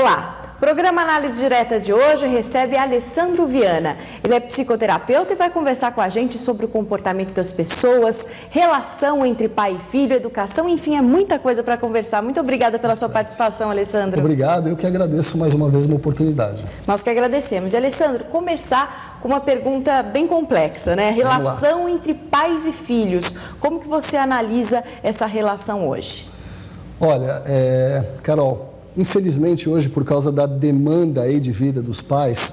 Olá! O programa Análise Direta de hoje recebe Alessandro Viana. Ele é psicoterapeuta e vai conversar com a gente sobre o comportamento das pessoas, relação entre pai e filho, educação, enfim, é muita coisa para conversar. Muito obrigada pela sua participação, Alessandro. Obrigado, eu que agradeço mais uma vez uma oportunidade. Nós que agradecemos. E, Alessandro, começar com uma pergunta bem complexa, né? Relação entre pais e filhos. Como que você analisa essa relação hoje? Olha, Carol, infelizmente hoje, por causa da demanda aí de vida dos pais,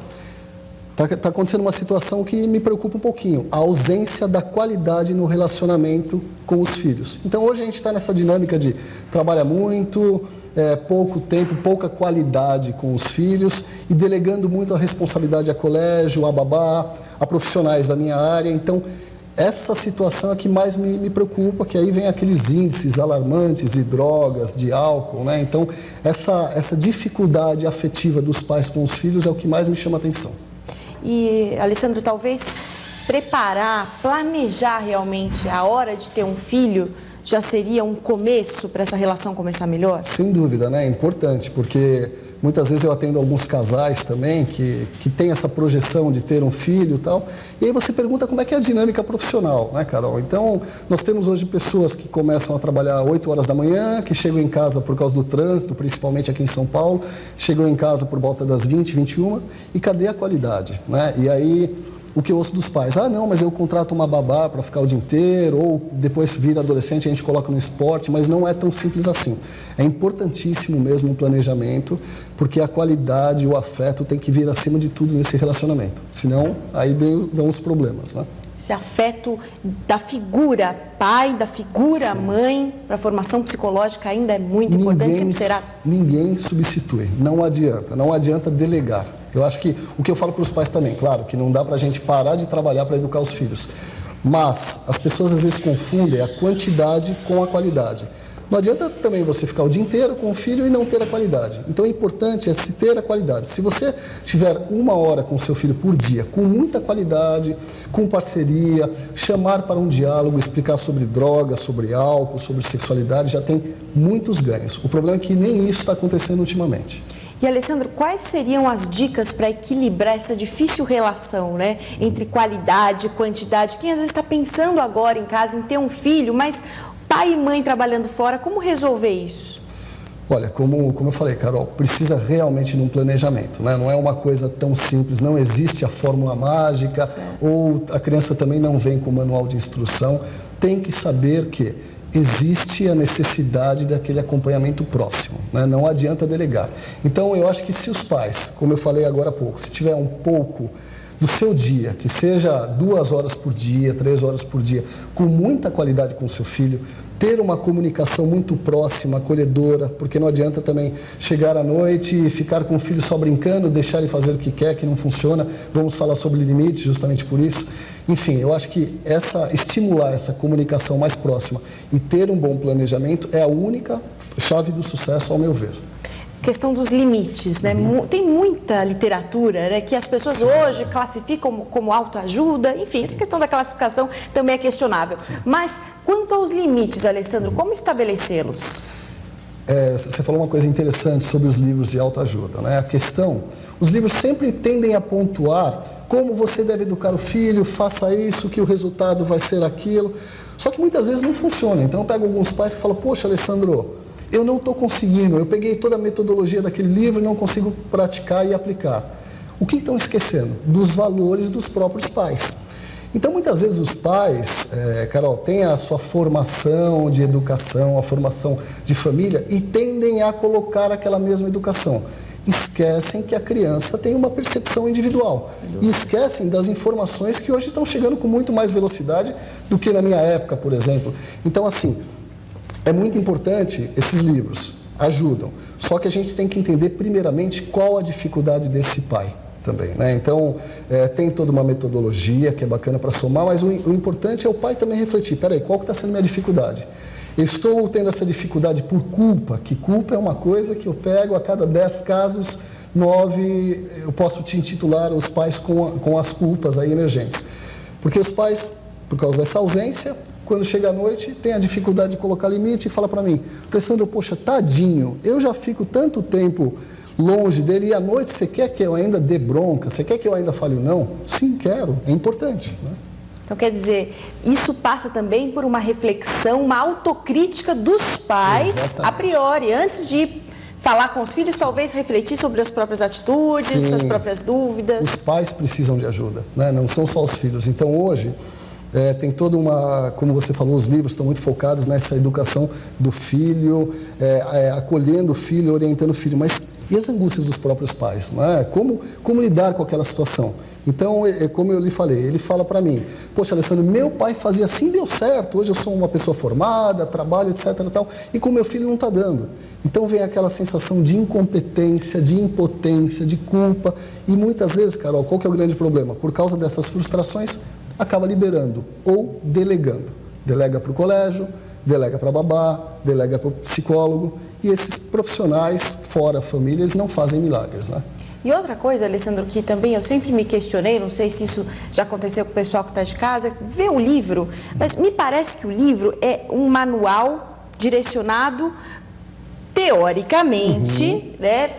está acontecendo uma situação que me preocupa um pouquinho, a ausência da qualidade no relacionamento com os filhos. Então hoje a gente está nessa dinâmica de trabalha muito, pouco tempo, pouca qualidade com os filhos e delegando muito a responsabilidade a colégio, a babá, a profissionais da minha área. Então essa situação é que mais me preocupa, que aí vem aqueles índices alarmantes de drogas, de álcool, né? Então, essa dificuldade afetiva dos pais com os filhos é o que mais me chama a atenção. E, Alessandro, talvez preparar, planejar realmente a hora de ter um filho já seria um começo para essa relação começar melhor? Sem dúvida, né? É importante, porque muitas vezes eu atendo alguns casais também que tem essa projeção de ter um filho e tal. E aí você pergunta como é que é a dinâmica profissional, né, Carol? Então, nós temos hoje pessoas que começam a trabalhar 8 horas da manhã, que chegam em casa por causa do trânsito, principalmente aqui em São Paulo, chegam em casa por volta das 20, 21, e cadê a qualidade, né? E aí, o que eu ouço dos pais, não, mas eu contrato uma babá para ficar o dia inteiro, ou depois vira adolescente, a gente coloca no esporte, mas não é tão simples assim. É importantíssimo mesmo o planejamento, porque a qualidade, o afeto tem que vir acima de tudo nesse relacionamento, senão aí dão os problemas, né? Esse afeto da figura pai, da figura Sim. mãe, para a formação psicológica ainda é muito importante, sempre será. Ninguém substitui, não adianta delegar. Eu acho que o que eu falo para os pais também, claro, que não dá para a gente parar de trabalhar para educar os filhos, mas as pessoas às vezes confundem a quantidade com a qualidade. Não adianta também você ficar o dia inteiro com o filho e não ter a qualidade. Então, o importante é se ter a qualidade. Se você tiver 1 hora com o seu filho por dia, com muita qualidade, com parceria, chamar para um diálogo, explicar sobre drogas, sobre álcool, sobre sexualidade, já tem muitos ganhos. O problema é que nem isso está acontecendo ultimamente. E, Alessandro, quais seriam as dicas para equilibrar essa difícil relação, né, entre qualidade e quantidade? Quem às vezes está pensando agora em casa em ter um filho, mas pai e mãe trabalhando fora, como resolver isso? Olha, como eu falei, Carol, precisa realmente de um planejamento, né? Não é uma coisa tão simples, não existe a fórmula mágica, certo. Ou a criança também não vem com manual de instrução. Tem que saber que existe a necessidade daquele acompanhamento próximo, né? Não adianta delegar. Então, eu acho que se os pais, como eu falei agora há pouco, se tiver um pouco do seu dia, que seja 2 horas por dia, 3 horas por dia, com muita qualidade com o seu filho, ter uma comunicação muito próxima, acolhedora, porque não adianta também chegar à noite e ficar com o filho só brincando, deixar ele fazer o que quer, que não funciona. Vamos falar sobre limites justamente por isso. Enfim, eu acho que estimular essa comunicação mais próxima e ter um bom planejamento é a única chave do sucesso, ao meu ver. Questão dos limites, né? Tem muita literatura, né, que as pessoas hoje classificam como autoajuda, enfim, essa questão da classificação também é questionável. Mas quanto aos limites, Alessandro, como estabelecê-los? Você falou uma coisa interessante sobre os livros de autoajuda, né? A questão, os livros sempre tendem a pontuar como você deve educar o filho, faça isso, que o resultado vai ser aquilo, só que muitas vezes não funciona. Então eu pego alguns pais que falam, poxa, Alessandro, eu não estou conseguindo, eu peguei toda a metodologia daquele livro e não consigo praticar e aplicar. O que estão esquecendo? Dos valores dos próprios pais. Então, muitas vezes os pais, Carol, têm a sua formação de educação, a formação de família e tendem a colocar aquela mesma educação. Esquecem que a criança tem uma percepção individual e esquecem das informações que hoje estão chegando com muito mais velocidade do que na minha época, por exemplo. Então, assim, é muito importante, esses livros ajudam, só que a gente tem que entender primeiramente qual a dificuldade desse pai também, né? Então, tem toda uma metodologia que é bacana para somar, mas o importante é o pai também refletir, peraí, qual que está sendo a minha dificuldade? Eu estou tendo essa dificuldade por culpa, que culpa é uma coisa que eu pego a cada 10 casos, 9 eu posso te intitular os pais com as culpas aí emergentes. Porque os pais, por causa dessa ausência, quando chega à noite, tem a dificuldade de colocar limite e fala para mim, Alessandro, poxa, tadinho, eu já fico tanto tempo longe dele, e à noite você quer que eu ainda dê bronca, você quer que eu ainda fale o não? Sim, quero, é importante, né? Então, quer dizer, isso passa também por uma reflexão, uma autocrítica dos pais, Exatamente. a priori, antes de falar com os filhos, talvez refletir sobre as próprias atitudes, Sim. as próprias dúvidas. Os pais precisam de ajuda, né? Não são só os filhos. Então, hoje, tem toda uma, como você falou, os livros estão muito focados nessa educação do filho, acolhendo o filho, orientando o filho, mas e as angústias dos próprios pais, né? Como lidar com aquela situação? Então, como eu lhe falei, ele fala para mim, poxa, Alessandro, meu pai fazia assim, deu certo, hoje eu sou uma pessoa formada, trabalho, etc. e tal, e com meu filho não está dando. Então vem aquela sensação de incompetência, de impotência, de culpa, e muitas vezes, Carol, qual que é o grande problema? Por causa dessas frustrações, acaba liberando ou delegando. Delega para o colégio, delega para babá, delega para o psicólogo, e esses profissionais, fora a família, eles não fazem milagres, né? E outra coisa, Alessandro, que também eu sempre me questionei, não sei se isso já aconteceu com o pessoal que está de casa, vê o livro, mas me parece que o livro é um manual direcionado, teoricamente, né,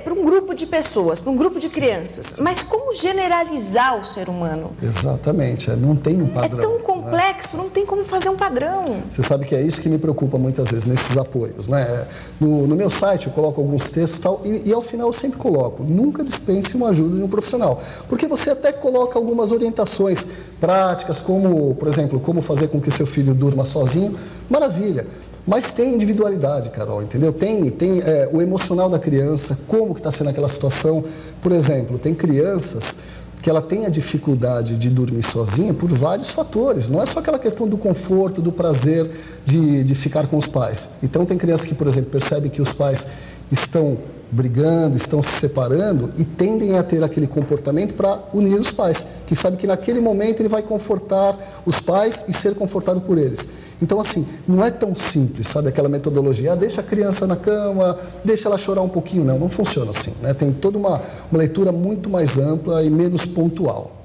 para um grupo de pessoas, para um grupo de crianças. Mas como generalizar o ser humano? Exatamente, não tem um padrão. É tão complexo, não tem como fazer um padrão. Você sabe que é isso que me preocupa muitas vezes, nesses apoios, né? No meu site eu coloco alguns textos e tal, e ao final eu sempre coloco, nunca dispense uma ajuda de um profissional. Porque você até coloca algumas orientações práticas, como, por exemplo, como fazer com que seu filho durma sozinho, maravilha. Mas tem individualidade, Carol, entendeu? Tem o emocional da criança, como que está sendo aquela situação. Por exemplo, tem crianças que ela tem a dificuldade de dormir sozinha por vários fatores. Não é só aquela questão do conforto, do prazer de ficar com os pais. Então tem crianças que, por exemplo, percebem que os pais estão brigando, estão se separando e tendem a ter aquele comportamento para unir os pais, que sabe que naquele momento ele vai confortar os pais e ser confortado por eles. Então, assim, não é tão simples, sabe, aquela metodologia, deixa a criança na cama, deixa ela chorar um pouquinho, não funciona assim, né? Tem toda uma leitura muito mais ampla e menos pontual.